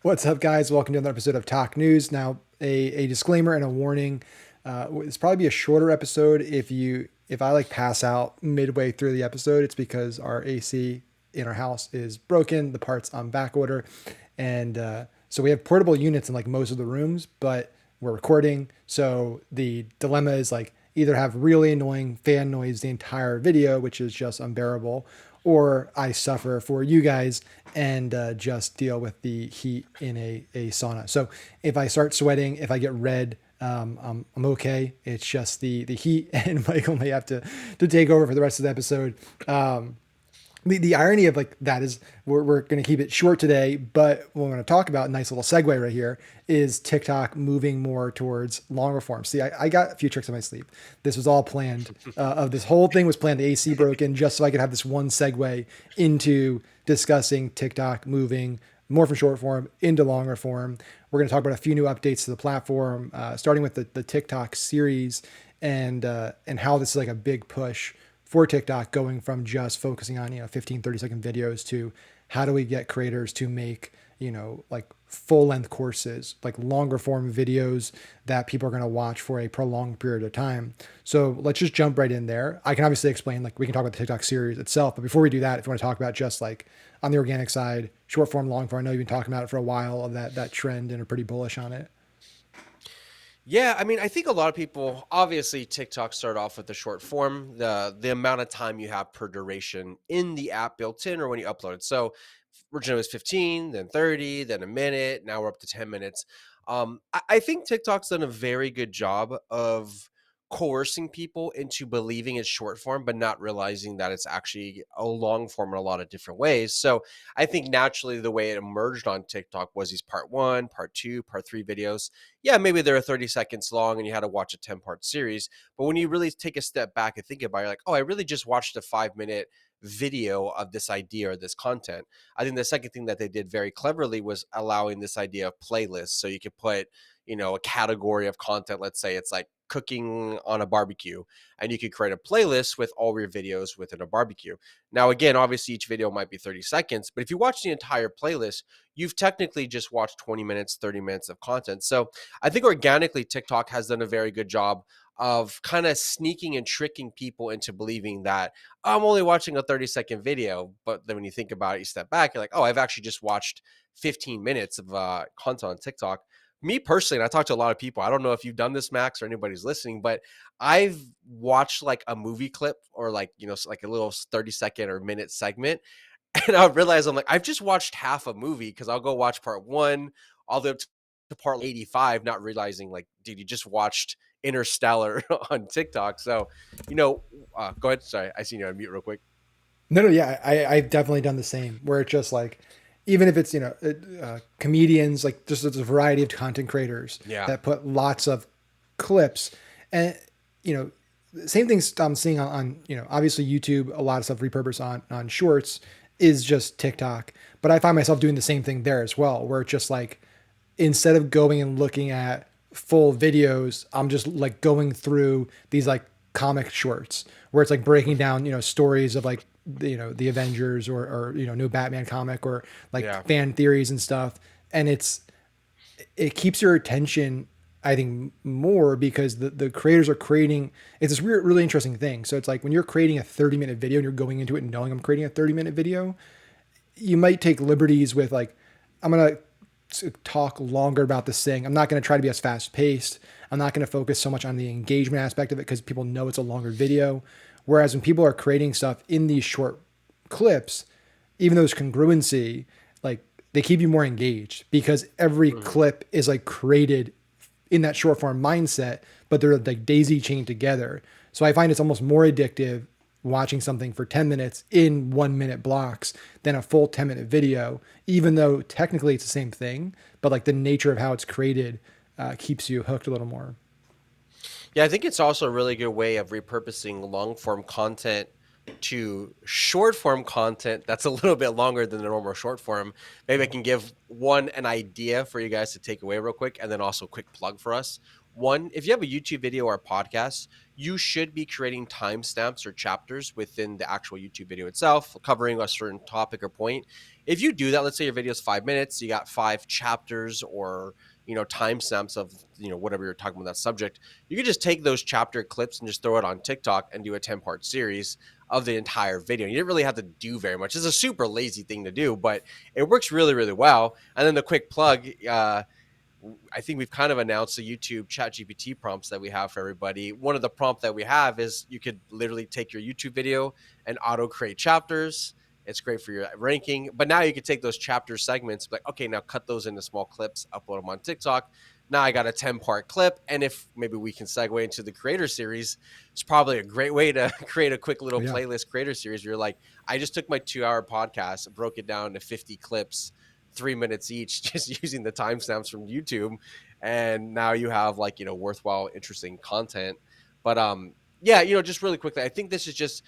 What's up, guys? Welcome to another episode of TokNews. Now, a disclaimer and a warning. It's probably be a shorter episode. If I like pass out midway through the episode, it's because our AC in our house is broken. The parts on back order, and so we have portable units in like most of the rooms, but we're recording. So the dilemma is like either have really annoying fan noise the entire video, which is just unbearable, or I suffer for you guys and just deal with the heat in a sauna. So if I start sweating, if I get red, I'm okay. It's just the heat, and Michael may have to take over for the rest of the episode. The irony of like that is we're going to keep it short today, but what we're going to talk about, nice little segue right here, is TikTok moving more towards longer form. See, I got a few tricks in my sleeve. This was all planned. Of this whole thing was planned. The AC broken just so I could have this one segue into discussing TikTok moving more from short form into longer form. We're going to talk about a few new updates to the platform, starting with the TikTok series and how this is like a big push for TikTok, going from just focusing on 15, 30-second videos to how do we get creators to make like full length courses, like longer form videos that people are going to watch for a prolonged period of time. So let's just jump right in there. I can obviously explain, like we can talk about the TikTok series itself, but before we do that, if you want to talk about just like on the organic side, short form, long form, I know you've been talking about it for a while, of that trend, and are pretty bullish on it. Yeah, I mean, I think a lot of people obviously TikTok started off with the short form, the amount of time you have per duration in the app built in or when you upload it. So originally it was 15, then 30, then a minute. Now we're up to 10 minutes. I think TikTok's done a very good job of coercing people into believing it's short form, but not realizing that it's actually a long form in a lot of different ways. So I think naturally the way it emerged on TikTok was these part one, part two, part three videos. Yeah, maybe they're 30 seconds long and you had to watch a 10-part series. But when you really take a step back and think about it, you're like, oh, I really just watched a 5 minute video of this idea or this content. I think the second thing that they did very cleverly was allowing this idea of playlists. So you could put, a category of content. Let's say it's like cooking on a barbecue, and you could create a playlist with all your videos within a barbecue. Now, again, obviously each video might be 30 seconds, but if you watch the entire playlist, you've technically just watched 20 minutes, 30 minutes of content. So I think organically TikTok has done a very good job of kind of sneaking and tricking people into believing that I'm only watching a 30-second video. But then when you think about it, you step back, you're like, oh, I've actually just watched 15 minutes of content on TikTok. Me personally, and I talk to a lot of people, I don't know if you've done this, Max, or anybody's listening, but I've watched like a movie clip or like, like a little 30-second or minute segment. And I realize I'm like, I've just watched half a movie because I'll go watch part one all the way up to part 85, not realizing like, dude, you just watched Interstellar on TikTok. So, go ahead. Sorry, I seen you on mute real quick. No, no, yeah, I've definitely done the same. Where it's just like, even if it's comedians, like just there's a variety of content creators Yeah. that put lots of clips, and you know, same things I'm seeing on obviously YouTube. A lot of stuff repurposed on Shorts is just TikTok, but I find myself doing the same thing there as well, where it's just like instead of going and looking at full videos, I'm just like going through these like comic shorts where it's like breaking down, stories of like, the Avengers or new Batman comic or like Yeah. fan theories and stuff. And it keeps your attention, I think, more because the creators are creating, it's this weird, really interesting thing. So it's like when you're creating a 30-minute video and you're going into it knowing I'm creating a 30-minute video, you might take liberties with like, I'm going to talk longer about this thing. I'm not going to try to be as fast paced. I'm not going to focus so much on the engagement aspect of it because people know it's a longer video. Whereas when people are creating stuff in these short clips, even though there's congruency, like they keep you more engaged because every Mhm. clip is like created in that short form mindset, but they're like daisy chained together. So I find it's almost more addictive watching something for 10 minutes in 1 minute blocks than a full 10-minute video, even though technically it's the same thing, but like the nature of how it's created keeps you hooked a little more. Yeah, I think it's also a really good way of repurposing long form content to short form content that's a little bit longer than the normal short form. Maybe I can give an idea for you guys to take away real quick, and then also a quick plug for us. One, if you have a YouTube video or a podcast, you should be creating timestamps or chapters within the actual YouTube video itself, covering a certain topic or point. if you do that, let's say your video is 5 minutes, you got 5 chapters or, timestamps of, whatever you're talking about that subject, you could just take those chapter clips and just throw it on TikTok and do a 10-part series of the entire video. You didn't really have to do very much. It's a super lazy thing to do, but it works really, really well. And then the quick plug, I think we've kind of announced the YouTube chat GPT prompts that we have for everybody. One of the prompts that we have is you could literally take your YouTube video and auto create chapters. It's great for your ranking. But now you can take those chapter segments, like, okay, now cut those into small clips, upload them on TikTok. Now I got a 10-part clip. And if maybe we can segue into the creator series, it's probably a great way to create a quick little Yeah. playlist creator series where you're like, I just took my 2-hour podcast, broke it down to 50 clips, 3 minutes each, just using the timestamps from YouTube. And now you have like, worthwhile, interesting content. But yeah, just really quickly, I think this is just,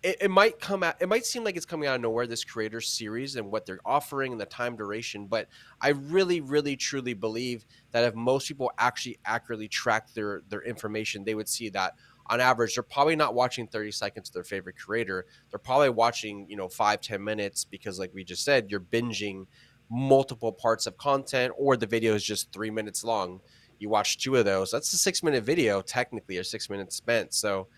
it might come out, it might seem like it's coming out of nowhere, this creator series and what they're offering and the time duration, but I really, really truly believe that if most people actually accurately track their information, they would see that on average they're probably not watching 30 seconds of their favorite creator. They're probably watching 5-10 minutes, because like we just said, you're binging multiple parts of content, or the video is just 3 minutes long. You watch two of those, that's a 6-minute video technically, or 6 minutes spent. So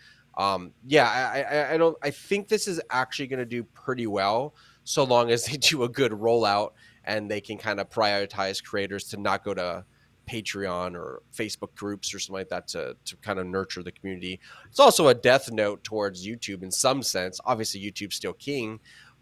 yeah, I think this is actually going to do pretty well, so long as they do a good rollout and they can kind of prioritize creators to not go to Patreon or Facebook groups or something like that to kind of nurture the community. It's also a death note towards YouTube in some sense. Obviously, YouTube's still king,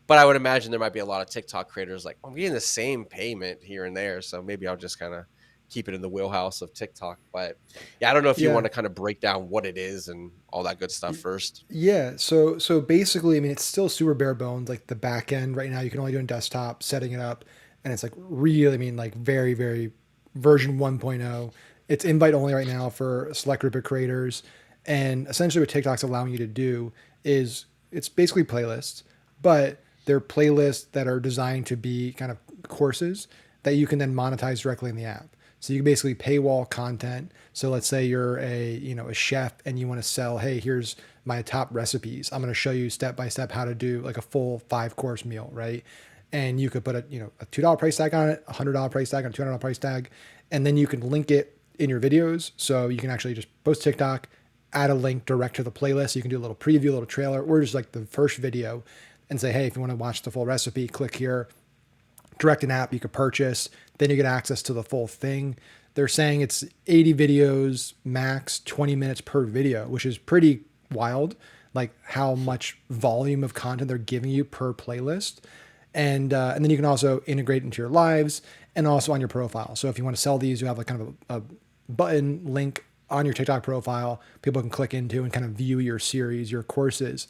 but I would imagine there might be a lot of TikTok creators like, I'm getting the same payment here and there, so maybe I'll just kind of keep it in the wheelhouse of TikTok. But yeah, I don't know if you Yeah. want to kind of break down what it is and all that good stuff first. Yeah, so basically, I mean, it's still super bare bones. Like the back end right now, you can only do on desktop, setting it up, and it's like really, I mean, like very, very version 1.0. It's invite only right now for a select group of creators, and essentially what TikTok's allowing you to do is it's basically playlists, but they're playlists that are designed to be kind of courses that you can then monetize directly in the app. So you can basically paywall content. So let's say you're a chef and you want to sell, hey, here's my top recipes. I'm going to show you step by step how to do like a full 5-course meal, right? And you could put a $2 price tag on it, a $100 price tag, on a $200 price tag, and then you can link it in your videos. So you can actually just post TikTok, add a link direct to the playlist. You can do a little preview, a little trailer, or just like the first video, and say, hey, if you want to watch the full recipe, click here. Direct an app you could purchase, then you get access to the full thing. They're saying it's 80 videos max, 20 minutes per video, which is pretty wild, like how much volume of content they're giving you per playlist. And then you can also integrate into your lives and also on your profile. So if you want to sell these, you have like kind of a button link on your TikTok profile people can click into and kind of view your series, your courses.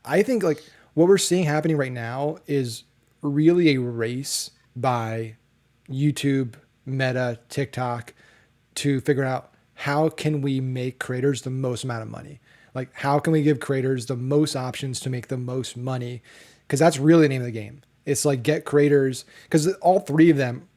I think like what we're seeing happening right now is really a race by YouTube, Meta, TikTok to figure out how can we make creators the most amount of money? Like how can we give creators the most options to make the most money? Because that's really the name of the game. It's like get creators, because all three of them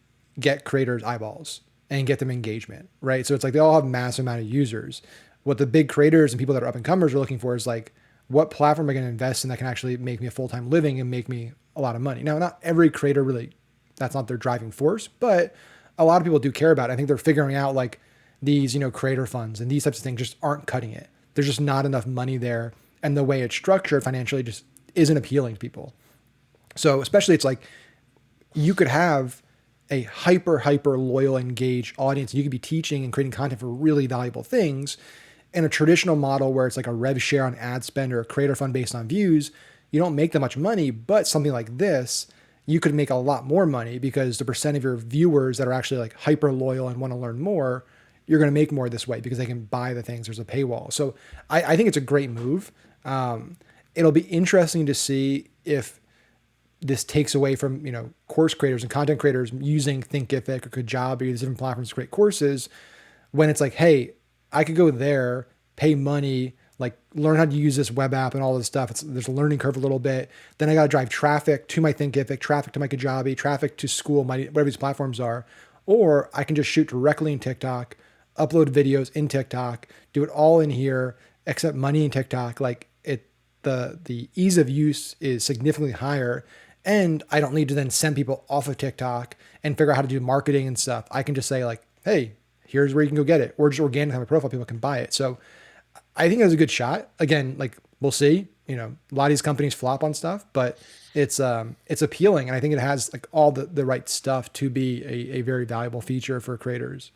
get creators eyeballs and get them engagement, right? So it's like they all have massive amount of users. What the big creators and people that are up and comers are looking for is like, what platform am I going to invest in that can actually make me a full-time living and make me a lot of money? Now, not every creator really, that's not their driving force, but a lot of people do care about it. I think they're figuring out like these, creator funds and these types of things just aren't cutting it. There's just not enough money there. And the way it's structured financially just isn't appealing to people. So especially it's like you could have a hyper loyal, engaged audience. You could be teaching and creating content for really valuable things. In a traditional model where it's like a rev share on ad spend or a creator fund based on views, you don't make that much money. But something like this, you could make a lot more money because the percent of your viewers that are actually like hyper loyal and want to learn more, you're going to make more this way because they can buy the things. There's a paywall. So I think it's a great move. It'll be interesting to see if this takes away from, course creators and content creators using Thinkific or Kajabi, these different platforms to create courses, when it's like, hey, I could go there, pay money, like learn how to use this web app and all this stuff. There's a learning curve a little bit. Then I got to drive traffic to my Thinkific, traffic to my Kajabi, traffic to school, whatever these platforms are. Or I can just shoot directly in TikTok, upload videos in TikTok, do it all in here, accept money in TikTok. Like the ease of use is significantly higher. And I don't need to then send people off of TikTok and figure out how to do marketing and stuff. I can just say like, hey, here's where you can go get it, or just organically have a profile, people can buy it. So I think it was a good shot. Again, like we'll see. A lot of these companies flop on stuff, but it's appealing, and I think it has like all the right stuff to be a very valuable feature for creators.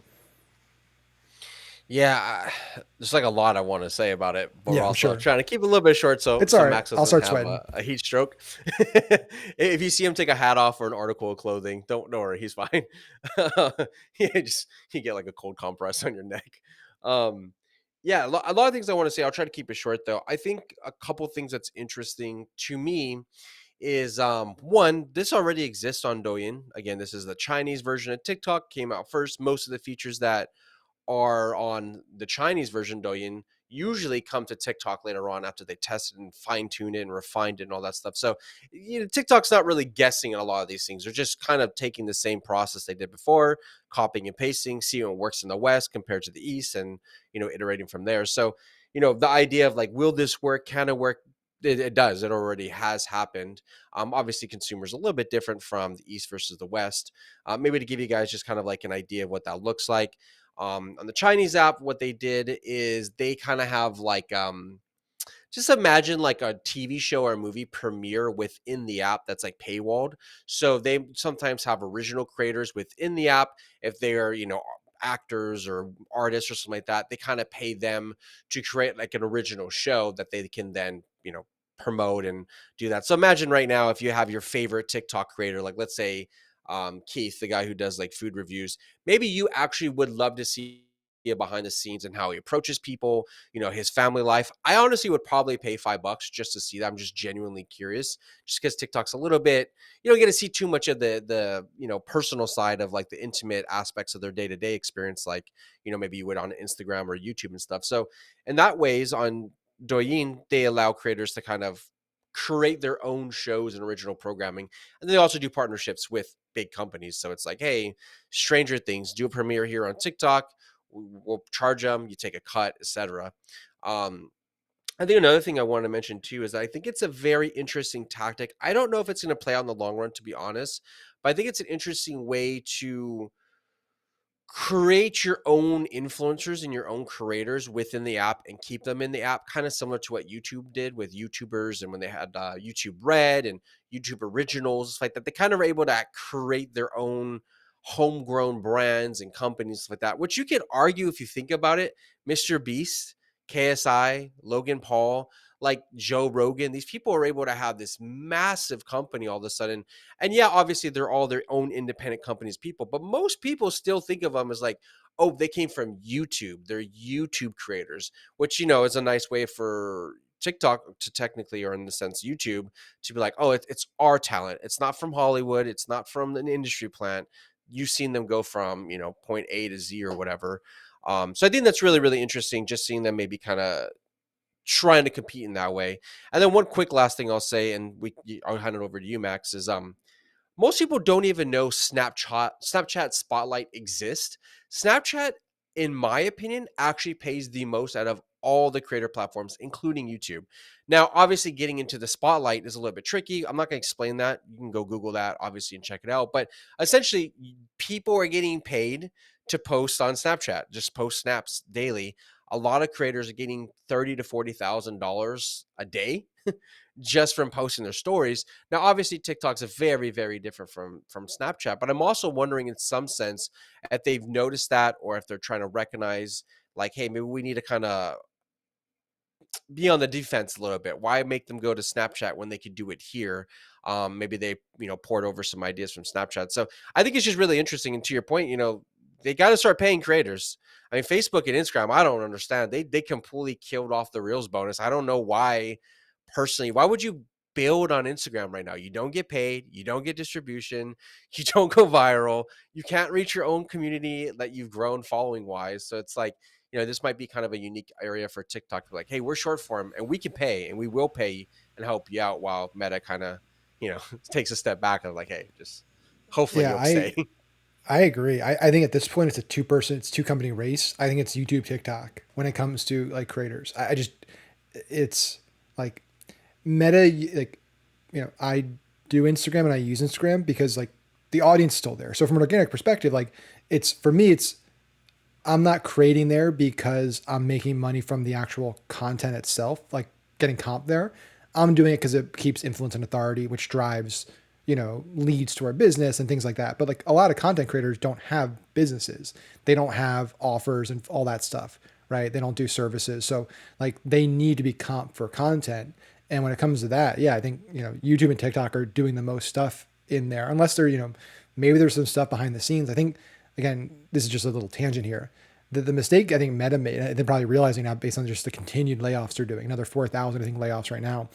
Yeah, there's like a lot I want to say about it, but we're Yeah, I'm also sure. trying to keep it a little bit short so It's all right. Max I'll doesn't start have sweating. a heat stroke. If you see him take a hat off or an article of clothing, don't worry, he's fine. Yeah, just you get like a cold compress on your neck. Um, yeah, a lot of things I want to say. I'll try to keep it short though. I think a couple things that's interesting to me is one, this already exists on Douyin. Again, this is the Chinese version of TikTok, came out first. Most of the features that are on the Chinese version Douyin usually come to TikTok later on after they tested and fine tuned it and refined it and all that stuff. So, TikTok's not really guessing at a lot of these things. They're just kind of taking the same process they did before, copying and pasting, seeing what works in the West compared to the East, and iterating from there. So, the idea of like, will this work? Can it work? It does. It already has happened. Obviously, consumers a little bit different from the East versus the West. Maybe to give you guys just kind of like an idea of what that looks like. On the Chinese app, what they did is they kind of have like just imagine like a TV show or a movie premiere within the app that's like paywalled. So they sometimes have original creators within the app. If they are, actors or artists or something like that, they kind of pay them to create like an original show that they can then, promote and do that. So imagine right now if you have your favorite TikTok creator, like let's say Keith, the guy who does like food reviews, maybe you actually would love to see behind the scenes and how he approaches people, his family life. I honestly would probably pay $5 just to see that. I'm just genuinely curious, just because TikTok's a little bit, you don't get to see too much of the personal side of like the intimate aspects of their day-to-day experience, like, maybe you would on Instagram or YouTube and stuff. So in that ways on Douyin, they allow creators to kind of create their own shows and original programming. And they also do partnerships with big companies. So it's like, hey, Stranger Things, do a premiere here on TikTok. We'll charge them, you take a cut, etc. Um, I think another thing I want to mention too is I think it's a very interesting tactic. I don't know if it's going to play out in the long run, to be honest, but I think it's an interesting way to create your own influencers and your own creators within the app and keep them in the app, kind of similar to what YouTube did with YouTubers and when they had YouTube Red and YouTube Originals, like that. They kind of were able to create their own homegrown brands and companies like that, which you could argue if you think about it. Mr. Beast, KSI, Logan Paul, like Joe Rogan, these people are able to have this massive company all of a sudden. And yeah, obviously they're all their own independent companies, people, but most people still think of them as like, oh, they came from YouTube. They're YouTube creators, which, is a nice way for TikTok to technically, or in the sense YouTube, to be like, oh, it's our talent. It's not from Hollywood. It's not from an industry plant. You've seen them go from, point A to Z or whatever. So I think that's really, really interesting, just seeing them maybe kind of trying to compete in that way. And then one quick last thing I'll say, and I'll hand it over to you, Max, is most people don't even know Snapchat Spotlight exists. Snapchat, in my opinion, actually pays the most out of all the creator platforms, including YouTube. Now, obviously, getting into the Spotlight is a little bit tricky. I'm not going to explain that. You can go Google that, obviously, and check it out. But essentially, people are getting paid to post on Snapchat, just post snaps daily. A lot of creators are getting $30,000 to $40,000 a day just from posting their stories. Now, obviously, TikTok's a very, very different from Snapchat, but I'm also wondering, in some sense, if they've noticed that, or if they're trying to recognize, like, hey, maybe we need to kind of be on the defense a little bit. Why make them go to Snapchat when they could do it here? Maybe they, poured over some ideas from Snapchat. So I think it's just really interesting. And to your point, they got to start paying creators. I mean, Facebook and Instagram, I don't understand. They completely killed off the Reels bonus. I don't know why. Personally, why would you build on Instagram right now? You don't get paid, you don't get distribution, you don't go viral, you can't reach your own community that you've grown following wise. So it's like, this might be kind of a unique area for TikTok to be like, hey, we're short form and we can pay and we will pay and help you out, while Meta kind of, takes a step back of like, hey, just hopefully Yeah, you'll stay. I agree. I think at this point it's two company race. I think it's YouTube, TikTok when it comes to like creators. I just it's like Meta, like I do Instagram and I use Instagram because like the audience is still there. So from an organic perspective, like it's for me, it's I'm not creating there because I'm making money from the actual content itself, like getting comp there. I'm doing it because it keeps influence and authority, which drives, leads to our business and things like that. But like a lot of content creators don't have businesses. They don't have offers and all that stuff, right? They don't do services. So like they need to be comp for content. And when it comes to that, yeah, I think, YouTube and TikTok are doing the most stuff in there, unless they're, maybe there's some stuff behind the scenes. I think, again, this is just a little tangent here. The mistake I think Meta made, and they're probably realizing now based on just the continued layoffs they're doing, another 4,000, I think, layoffs right now.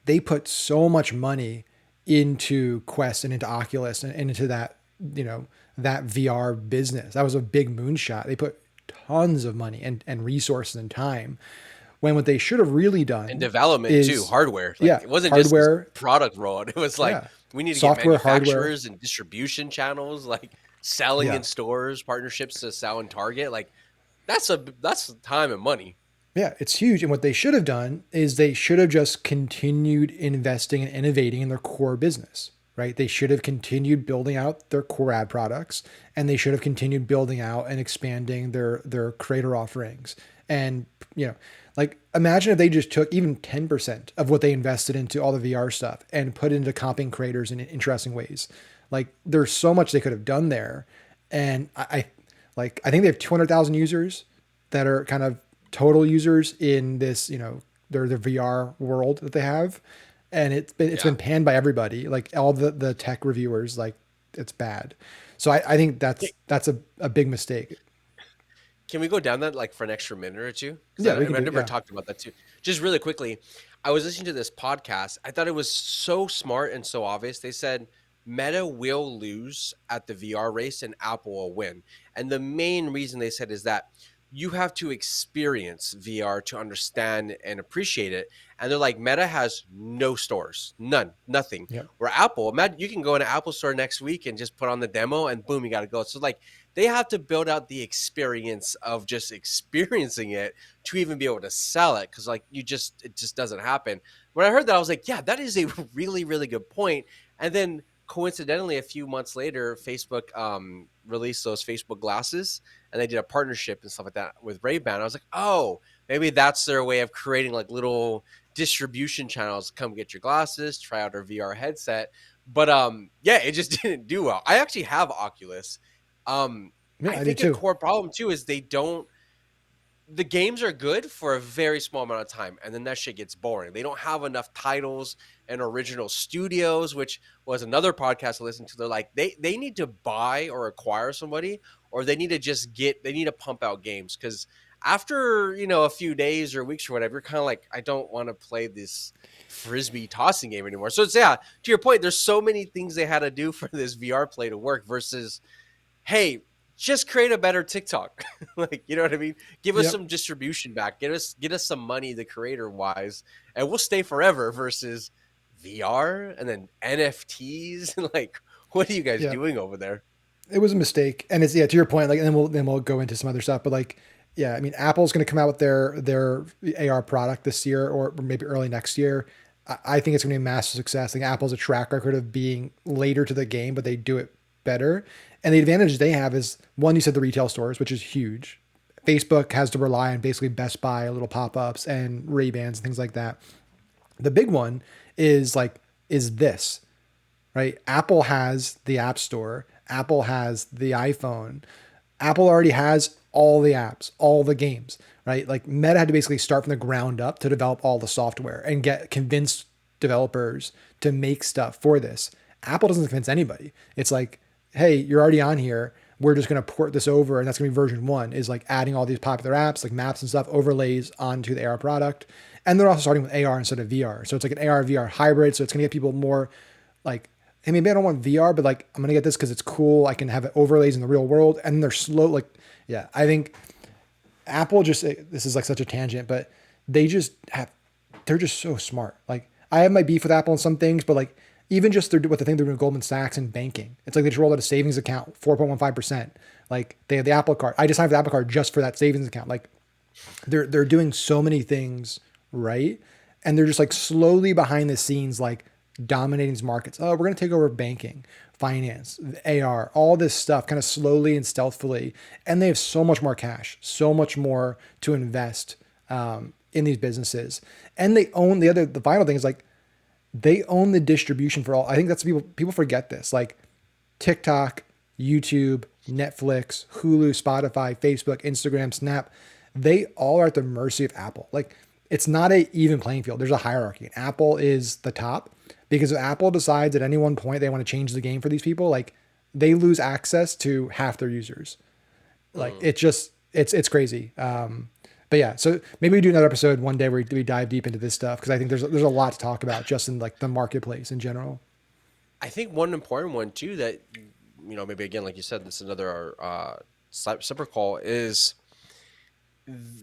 They put so much money into Quest and into Oculus and into that, that VR business. That was a big moonshot. They put tons of money and resources and time when what they should have really And done development too, is, hardware. Like yeah, it wasn't just this hardware, product rollout. It was like yeah, we need to get software, hardware, manufacturers and distribution channels, like selling yeah. in stores, partnerships to sell in Target. Like that's time and money. Yeah, it's huge. And what they should have done is they should have just continued investing and innovating in their core business, right? They should have continued building out their core ad products, and they should have continued building out and expanding their creator offerings. And, like imagine if they just took even 10% of what they invested into all the VR stuff and put it into comping creators in interesting ways. Like there's so much they could have done there. And I think they have 200,000 users that are kind of total users in this, their VR world that they have. And it's been panned by everybody, like all the tech reviewers, like it's bad. So I think that's a big mistake. Can we go down that like for an extra minute or two? Because Yeah, we I can do it. never Yeah. talked about that too. Just really quickly, I was listening to this podcast. I thought it was so smart and so obvious. They said Meta will lose at the VR race and Apple will win. And the main reason they said is that you have to experience VR to understand and appreciate it. And they're like, Meta has no stores, none, nothing. Yeah. Where Apple, you can go in an Apple store next week and just put on the demo and boom, you got to go. So like they have to build out the experience of just experiencing it to even be able to sell it. Cause like it just doesn't happen. When I heard that, I was like, yeah, that is a really, really good point. And then coincidentally, a few months later, Facebook released those Facebook glasses and they did a partnership and stuff like that with Ray-Ban. I was like, oh, maybe that's their way of creating like little distribution channels. Come get your glasses, try out our VR headset. But yeah, it just didn't do well. I actually have Oculus. Yeah, I I do think a too. core problem too is the games are good for a very small amount of time and then that shit gets boring. They don't have enough titles and original studios, which was another podcast I listened to. They're like they need to buy or acquire somebody, or they need to pump out games, because after a few days or weeks or whatever, you're kind of like, I don't want to play this frisbee tossing game anymore. So it's, yeah, to your point, there's so many things they had to do for this VR play to work versus, hey, just create a better TikTok. Like, you know what I mean? Give us Yep. some distribution back. Get us some money, the creator wise, and we'll stay forever versus VR and then NFTs. And like, what are you guys Yeah. doing over there? It was a mistake. And it's, yeah, to your point, like, and then we'll go into some other stuff, but like, yeah, I mean, Apple's going to come out with their AR product this year or maybe early next year. I think it's going to be a massive success. Like Apple's a track record of being later to the game, but they do it better. And the advantage they have is, one, you said the retail stores, which is huge. Facebook has to rely on basically Best Buy, little pop-ups and Ray-Bans and things like that. The big one is this, right? Apple has the App Store. Apple has the iPhone. Apple already has all the apps, all the games, right? Like Meta had to basically start from the ground up to develop all the software and convince developers to make stuff for this. Apple doesn't convince anybody. It's like, hey, you're already on here. We're just going to port this over. And that's going to be version 1, is like adding all these popular apps like maps and stuff, overlays onto the AR product. And they're also starting with AR instead of VR. So it's like an AR VR hybrid. So it's going to get people more like, hey, maybe I don't want VR, but like, I'm going to get this because it's cool. I can have it overlays in the real world. And they're slow. Like, yeah, I think Apple this is like such a tangent, but they're just so smart. Like I have my beef with Apple on some things, but like even just what the thing they're doing with Goldman Sachs and banking, it's like they just rolled out a savings account, 4.15%. Like they have the Apple Card. I just signed for the Apple Card just for that savings account. Like they're doing so many things right, and they're just like slowly behind the scenes, like dominating these markets. Oh, we're going to take over banking, finance, AR, all this stuff kind of slowly and stealthily. And they have so much more cash, so much more to invest in these businesses. And they own the final thing is like they own the distribution for all. I think that's people forget this. Like TikTok, YouTube, Netflix, Hulu, Spotify, Facebook, Instagram, Snap, they all are at the mercy of Apple. Like it's not a even playing field. There's a hierarchy. And Apple is the top because if Apple decides at any one point they want to change the game for these people, like they lose access to half their users. Like Mm. it's crazy. But yeah, so maybe we do another episode one day where we dive deep into this stuff because I think there's a lot to talk about just in like the marketplace in general. I think one important one too that maybe again, like you said, this is another separate call is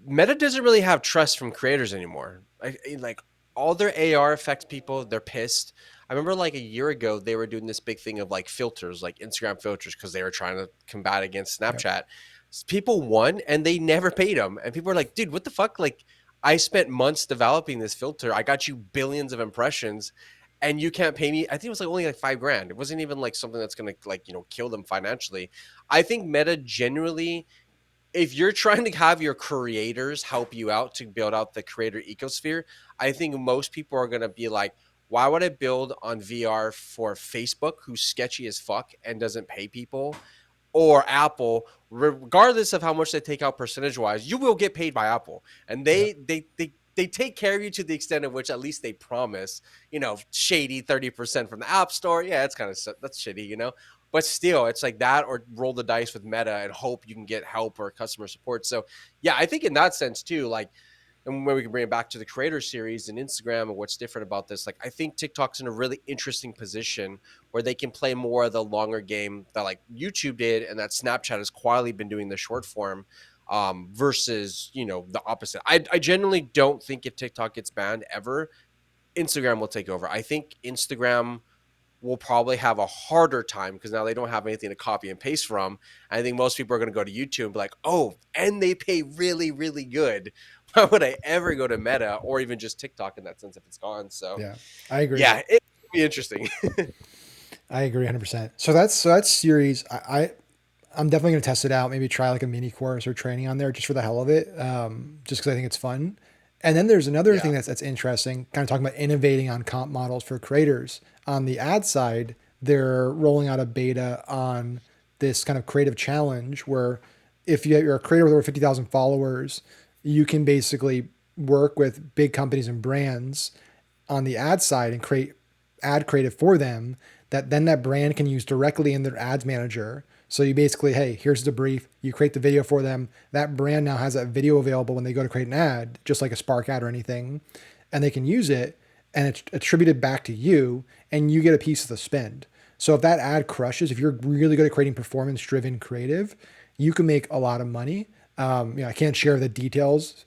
Meta doesn't really have trust from creators anymore. Like all their AR affects people, they're pissed. I remember like a year ago they were doing this big thing of like filters, like Instagram filters, because they were trying to combat against Yep. Snapchat. People won and they never paid them, and people were like, "Dude, what the fuck?" Like, I spent months developing this filter. I got you billions of impressions, and you can't pay me. I think it was like only like $5,000. It wasn't even like something that's gonna like kill them financially. I think Meta genuinely, if you're trying to have your creators help you out to build out the creator ecosphere, I think most people are going to be like, why would I build on VR for Facebook, who's sketchy as fuck and doesn't pay people, or Apple, regardless of how much they take out percentage wise, you will get paid by Apple, and Yep. they take care of you to the extent of which at least they promise, shady 30% from the App Store. Yeah, it's kind of that's shitty. But still, it's like that, or roll the dice with Meta and hope you can get help or customer support. So yeah, I think in that sense too, like, and where we can bring it back to the creator series and Instagram and what's different about this, like I think TikTok's in a really interesting position where they can play more of the longer game that like YouTube did and that Snapchat has quietly been doing the short form, versus the opposite. I genuinely don't think if TikTok gets banned ever, Instagram will take over. I think Instagram will probably have a harder time because now they don't have anything to copy and paste from. I think most people are going to go to YouTube and be like, oh, and they pay really, really good. Why would I ever go to Meta or even just TikTok in that sense if it's gone? So, Yeah, I agree. yeah, it'll be interesting. I agree 100%. So that's series. I'm definitely going to test it out. Maybe try like a mini course or training on there just for the hell of it. Just because I think it's fun. And then there's another Yeah. thing that's interesting, kind of talking about innovating on comp models for creators. On the ad side, they're rolling out a beta on this kind of creative challenge where if you're a creator with over 50,000 followers, you can basically work with big companies and brands on the ad side and create ad creative for them that then that brand can use directly in their ads manager. So you basically, hey, here's the brief. You create the video for them. That brand now has that video available when they go to create an ad, just like a Spark ad or anything, and they can use it and it's attributed back to you and you get a piece of the spend. So if that ad crushes, if you're really good at creating performance driven creative, you can make a lot of money. I can't share the details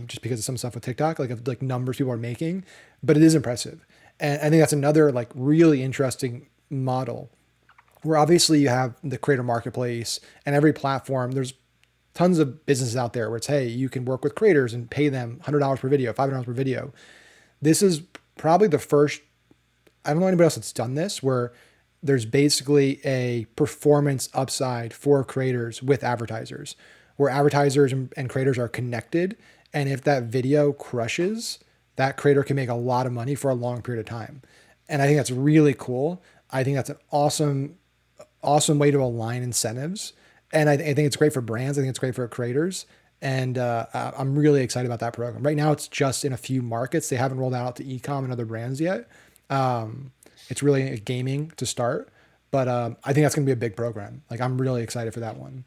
just because of some stuff with TikTok, like of like numbers people are making, but it is impressive. And I think that's another like really interesting model where obviously you have the creator marketplace and every platform. There's tons of businesses out there where it's, hey, you can work with creators and pay them $100 per video, $500 per video. This is probably the first, I don't know anybody else that's done this, where there's basically a performance upside for creators with advertisers, where advertisers and creators are connected. And if that video crushes, that creator can make a lot of money for a long period of time. And I think that's really cool. I think that's an awesome way to align incentives. And I think it's great for brands. I think it's great for creators. And I'm really excited about that program. Right now, it's just in a few markets. They haven't rolled out to ecom and other brands yet. It's really gaming to start, but I think that's going to be a big program. Like I'm really excited for that one.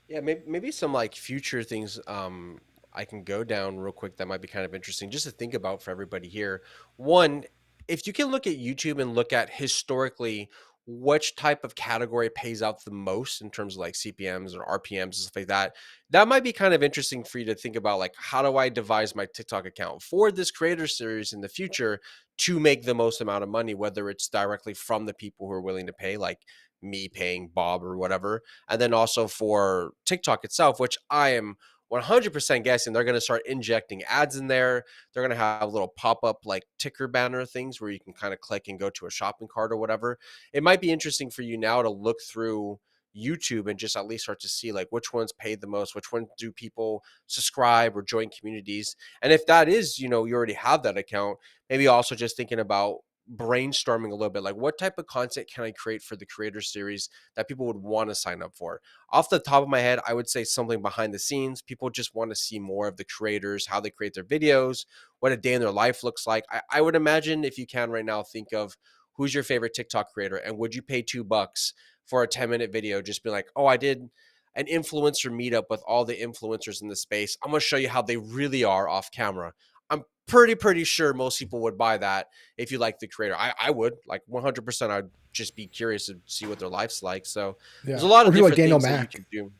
Yeah, maybe some like future things I can go down real quick that might be kind of interesting just to think about for everybody here. One, if you can look at YouTube and look at historically which type of category pays out the most in terms of like CPMs or RPMs and stuff like that, that might be kind of interesting for you to think about like how do I devise my TikTok account for this creator series in the future to make the most amount of money, whether it's directly from the people who are willing to pay, like me paying Bob or whatever, and then also for TikTok itself, which I am 100% guessing they're going to start injecting ads in there. They're going to have little pop-up like ticker banner things where you can kind of click and go to a shopping cart or whatever. It might be interesting for you now to look through YouTube and just at least start to see like which ones paid the most, which ones do people subscribe or join communities. And if that is, you already have that account, maybe also just thinking about brainstorming a little bit, like what type of content can I create for the creator series that people would want to sign up for. Off the top of my head, I would say something behind the scenes. People just want to see more of the creators, how they create their videos, what a day in their life looks like. I would imagine, if you can right now, think of who's your favorite TikTok creator, and would you pay $2 for a 10-minute video? Just be like, oh, I did an influencer meetup with all the influencers in the space. I'm going to show you how they really are off camera. I'm pretty sure most people would buy that if you like the creator. I would, like, 100%. I'd just be curious to see what their life's like. So there's Yeah. a lot Or of people like different Daniel things that you Mack, can do.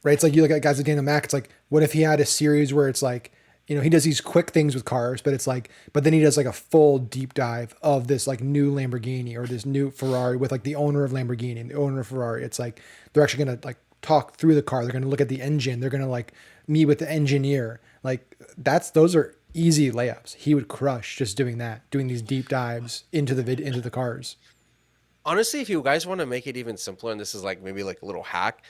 right? It's like you look at guys like Daniel Mack. It's like, what if he had a series where it's like, he does these quick things with cars, but it's like, but then he does like a full deep dive of this like new Lamborghini or this new Ferrari with like the owner of Lamborghini and the owner of Ferrari. It's like, they're actually going to like talk through the car. They're going to look at the engine. They're going to like meet with the engineer. Like those are easy layups. He would crush just doing that, doing these deep dives into into the cars. Honestly, if you guys want to make it even simpler, and this is like maybe like a little hack,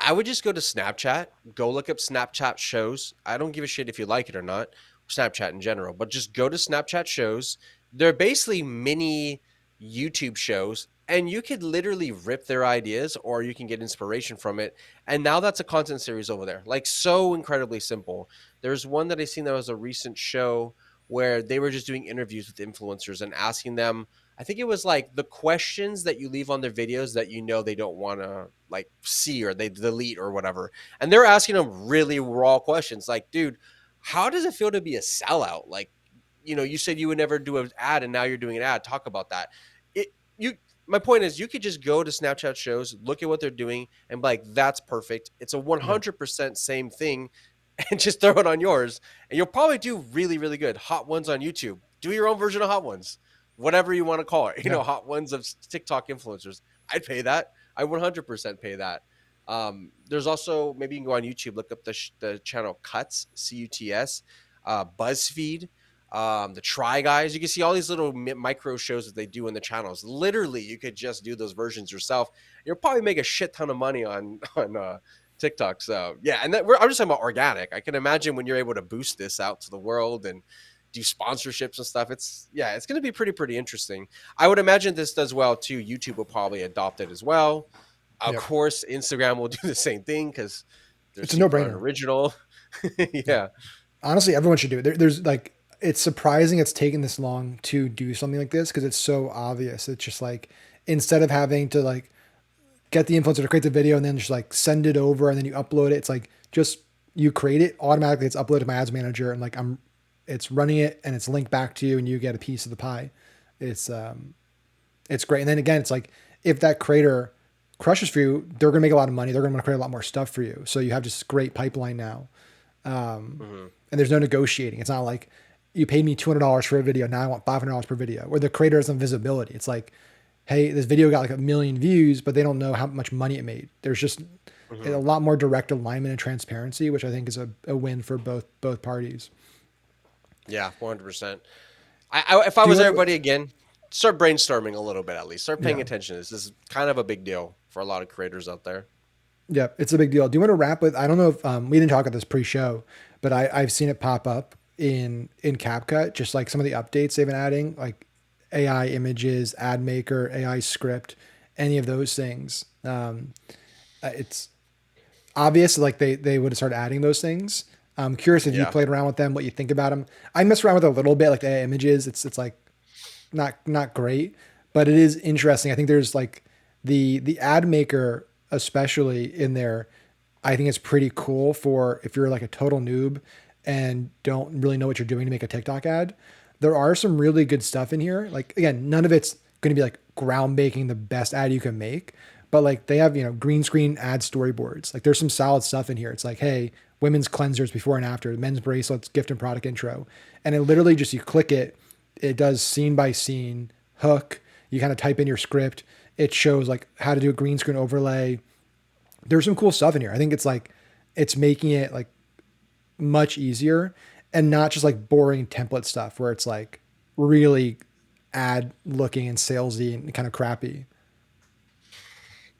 I would just go to Snapchat, go look up Snapchat shows. I don't give a shit if you like it or not, Snapchat in general, but just go to Snapchat shows. They're basically mini YouTube shows, and you could literally rip their ideas or you can get inspiration from it. And now that's a content series over there. Like, so incredibly simple. There's one that I seen that was a recent show where they were just doing interviews with influencers and asking them, I think it was like the questions that you leave on their videos that they don't want to like see or they delete or whatever. And they're asking them really raw questions like, dude, how does it feel to be a sellout? Like, you said you would never do an ad and now you're doing an ad. Talk about that. It you My point is, you could just go to Snapchat shows, look at what they're doing, and be like, that's perfect. It's a Yeah. 100% same thing, and just throw it on yours. And you'll probably do really, really good. Hot ones on YouTube. Do your own version of hot ones, whatever you want to call it. Yeah. Hot ones of TikTok influencers. I'd pay that. I 100% pay that. There's also, maybe you can go on YouTube, look up the channel Cuts, Cuts, BuzzFeed, the Try Guys. You can see all these little micro shows that they do in the channels. Literally, you could just do those versions yourself. You'll probably make a shit ton of money on TikTok. So yeah, and I'm just talking about organic. I can imagine when you're able to boost this out to the world and do sponsorships and stuff. It's going to be pretty interesting. I would imagine this does well too. YouTube will probably adopt it as well. Of Yep. course, Instagram will do the same thing because they're It's a no super brainer. unoriginal. Yeah. Yeah. Honestly, everyone should do it. There's like, it's surprising it's taken this long to do something like this because it's so obvious. It's just like, instead of having to like get the influencer to create the video and then just like send it over and then you upload it, it's like just you create it automatically. It's uploaded to my ads manager and like it's running it and it's linked back to you and you get a piece of the pie. It's it's great. And then again, it's like if that creator crushes for you, they're gonna make a lot of money. They're gonna create a lot more stuff for you. So you have this great pipeline now. Mm-hmm. And there's no negotiating. It's not like you paid me $200 for a video. Now I want $500 per video. Or the creator has some visibility. It's like, hey, this video got like 1 million views, but they don't know how much money it made. There's just a Mm-hmm. lot more direct alignment and transparency, which I think is a win for both parties. Yeah, 100%. If I Do you was want to? everybody again, start brainstorming a little bit at least. Start paying Yeah, attention to this. This is kind of a big deal for a lot of creators out there. yeah, it's a big deal. Do you want to wrap with? I don't know if we didn't talk about this pre-show, but I've seen it pop up in CapCut, just like some of the updates they've been adding, like AI images, ad maker, AI script, any of those things. It's obvious like they would have started adding those things. I'm curious if you Yeah. played around with them, what you think about them. I mess around with it a little bit, like the AI images. It's like not great, but it is interesting. I think there's like the ad maker, especially in there. I think it's pretty cool for if you're like a total noob and don't really know what you're doing to make a TikTok ad. There are some really good stuff in here. Like again, none of it's going to be like groundbreaking, the best ad you can make, but like they have, green screen ad storyboards. Like there's some solid stuff in here. It's like, hey, women's cleansers before and after, men's bracelets, gift and product intro. And it literally just, you click it, it does scene by scene hook. You kind of type in your script. It shows like how to do a green screen overlay. There's some cool stuff in here. I think it's like, it's making it like much easier and not just like boring template stuff where it's like really ad looking and salesy and kind of crappy.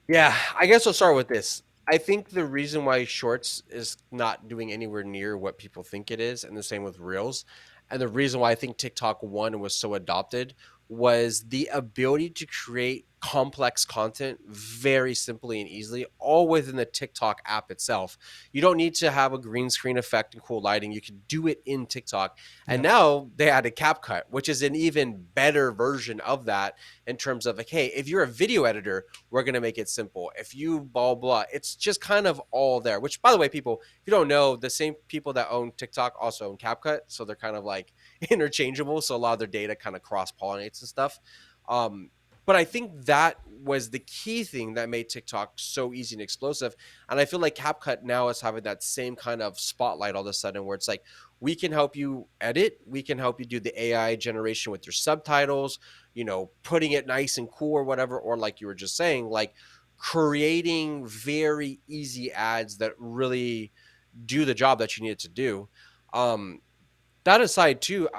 Yeah, I guess I'll start with this. I think the reason why Shorts is not doing anywhere near what people think it is, and the same with Reels, and the reason why I think TikTok won and was so adopted was the ability to create complex content very simply and easily, all within the TikTok app itself. You don't need to have a green screen effect and cool lighting. You can do it in TikTok. And Yeah. now they added CapCut, which is an even better version of that in terms of like, hey, if you're a video editor, we're going to make it simple. If you blah, blah, it's just kind of all there, which by the way, people, if you don't know, the same people that own TikTok also own CapCut. So they're kind of like interchangeable. So a lot of their data kind of cross pollinates and stuff. Um, but I think that was the key thing that made TikTok so easy and explosive. And I feel like CapCut now is having that same kind of spotlight all of a sudden where it's like, we can help you edit. We can help you do the AI generation with your subtitles, putting it nice and cool or whatever. Or like you were just saying, like creating very easy ads that really do the job that you need it to do. Um, that aside too,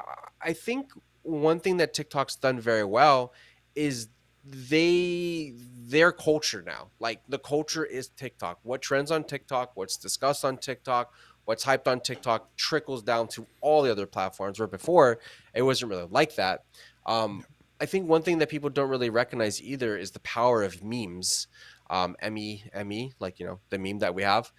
I think one thing that TikTok's done very well is their culture now. Like the culture is TikTok. What trends on TikTok, what's discussed on TikTok, what's hyped on TikTok trickles down to all the other platforms, where before it wasn't really like that. Um, I think one thing that people don't really recognize either is the power of memes. M-E, like, the meme that we have.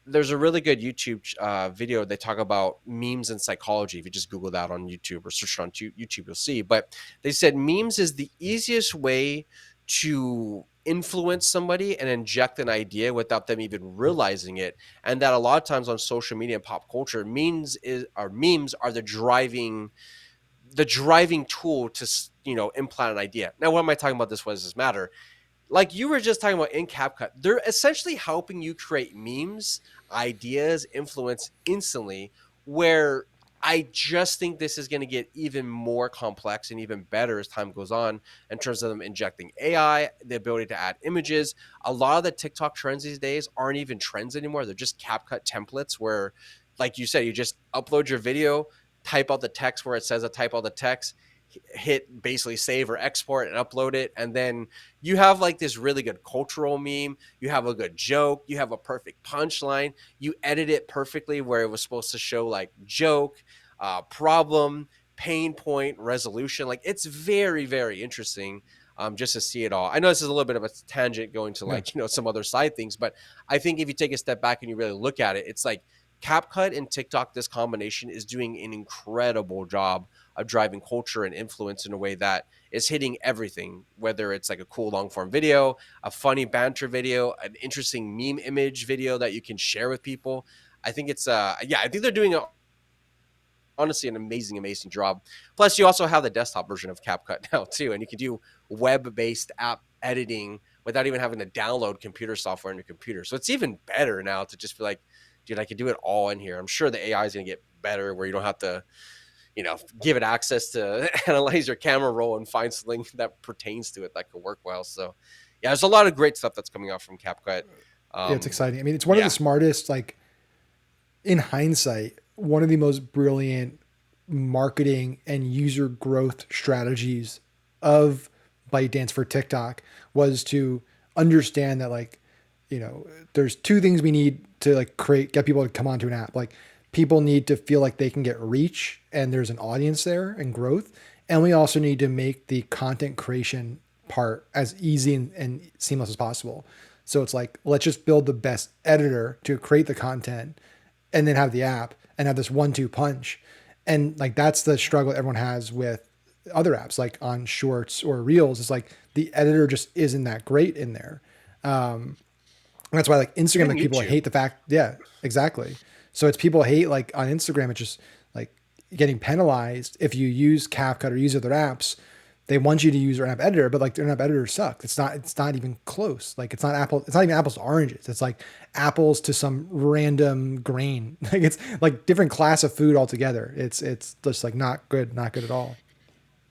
There's a really good YouTube video. They talk about memes and psychology. If you just Google that on YouTube or search it on YouTube, you'll see. But they said memes is the easiest way to influence somebody and inject an idea without them even realizing it. And that a lot of times on social media and pop culture, memes are the driving tool to implant an idea. Now, what am I talking about? What does this matter? Like you were just talking about in CapCut, they're essentially helping you create memes, ideas, influence instantly. Where I just think this is going to get even more complex and even better as time goes on in terms of them injecting AI, the ability to add images. A lot of the TikTok trends these days aren't even trends anymore. They're just CapCut templates where, like you said, you just upload your video, type out the text where it says to type out the text, hit basically save or export and upload it, and then you have like this really good cultural meme, you have a good joke, you have a perfect punchline, you edit it perfectly where it was supposed to show like joke, problem, pain point, resolution. Like it's very, very interesting, just to see it all. I know this is a little bit of a tangent going to Yeah. like some other side things, but I think if you take a step back and you really look at it, it's like CapCut and TikTok, this combination is doing an incredible job of driving culture and influence in a way that is hitting everything, whether it's like a cool long form video, a funny banter video, an interesting meme image video that you can share with people. I think I think they're doing honestly an amazing job. Plus, you also have the desktop version of CapCut now too, and you can do web-based app editing without even having to download computer software on your computer. So it's even better now to just be like, dude, I can do it all in here. I'm sure the AI is going to get better where you don't have to give it access to analyze your camera roll and find something that pertains to it that could work well. So, yeah, there's a lot of great stuff that's coming out from CapCut. Yeah, it's Um, exciting. I mean, it's one of the yeah, smartest, like in hindsight, one of the most brilliant marketing and user growth strategies of ByteDance for TikTok was to understand that like, there's two things we need to like get people to come onto an app. Like people need to feel like they can get reach and there's an audience there and growth. And we also need to make the content creation part as easy and seamless as possible. So it's like, let's just build the best editor to create the content and then have the app and have this 1-2 punch. And like that's the struggle everyone has with other apps, like on Shorts or Reels. Is like the editor just isn't that great in there. That's why like Instagram, even like people YouTube. hate the fact. Yeah, exactly. So it's people hate like on Instagram. It's just like getting penalized if you use CapCut or use other apps. They want you to use their app editor, but like their app editor sucks. It's not. It's not even close. Like it's not apple. It's not even apples to oranges. It's like apples to some random grain. Like it's like different class of food altogether. It's just like not good. Not good at all.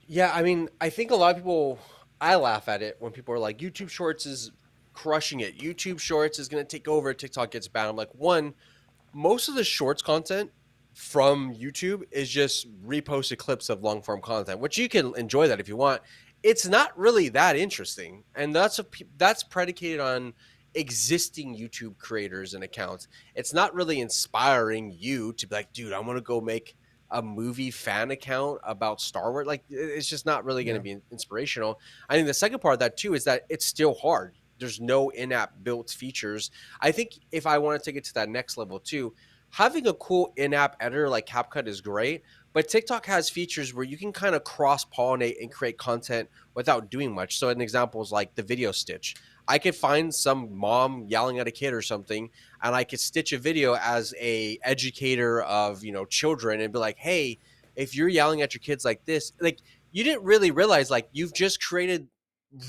Yeah, I mean, I think a lot of people, I laugh at it when people are like, YouTube Shorts is crushing it. YouTube Shorts is going to take over. TikTok gets banned. I'm like, one, most of the shorts content from YouTube is just reposted clips of long form content, which you can enjoy that if you want. It's not really that interesting, and that's predicated on existing YouTube creators and accounts. It's not really inspiring you to be like, dude, I'm gonna go make a movie fan account about Star Wars. Like, it's just not really going to Yeah. be inspirational. I think the second part of that too is that it's still hard. There's no in-app built features. I think if I want to take it to that next level too, having a cool in-app editor like CapCut is great, but TikTok has features where you can kind of cross-pollinate and create content without doing much. So an example is like the video stitch. I could find some mom yelling at a kid or something, and I could stitch a video as a educator of, children, and be like, hey, if you're yelling at your kids like this, like, you didn't really realize, like, you've just created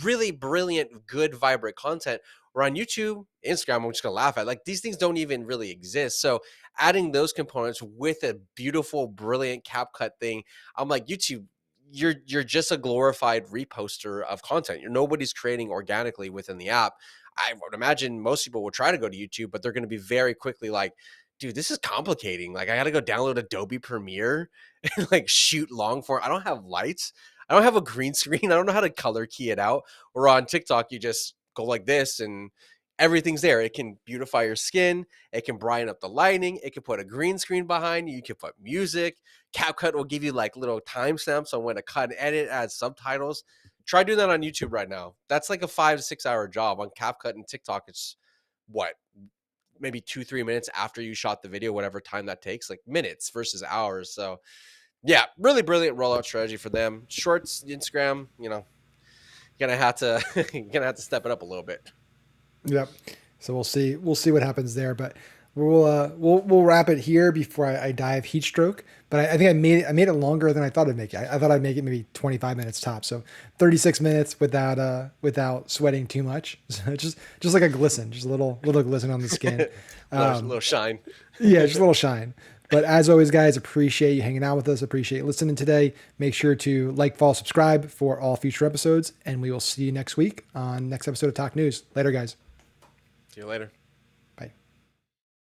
really brilliant, good, vibrant content. Where on YouTube, Instagram, I'm just gonna laugh at, like, these things don't even really exist. So adding those components with a beautiful, brilliant CapCut thing, I'm like, YouTube, you're just a glorified reposter of content. Nobody's creating organically within the app. I would imagine most people will try to go to YouTube, but they're going to be very quickly like, dude, this is complicating. Like, I got to go download Adobe Premiere and like shoot long form. I don't have lights. I don't have a green screen. I don't know how to color key it out. Or on TikTok, you just go like this and everything's there. It can beautify your skin. It can brighten up the lighting. It can put a green screen behind you. You can put music. CapCut will give you like little timestamps on when to cut and edit, add subtitles. Try doing that on YouTube right now. That's like a 5 to 6 hour job. On CapCut and TikTok, it's what, maybe 2-3 minutes after you shot the video, whatever time that takes, like minutes versus hours. So yeah, really brilliant rollout strategy for them. Shorts, Instagram, you're gonna have to step it up a little bit. Yep. So we'll see. We'll see what happens there, but we'll wrap it here before I dive heat stroke. But I think I made it longer than I thought I'd make it. I thought I'd make it maybe 25 minutes top. So 36 minutes without sweating too much. So just like a glisten, just a little glisten on the skin. Little shine. Yeah, just a little shine. But as always, guys, appreciate you hanging out with us. Appreciate listening today. Make sure to like, follow, subscribe for all future episodes, and we will see you next week on next episode of Talk News. Later, guys. See you later.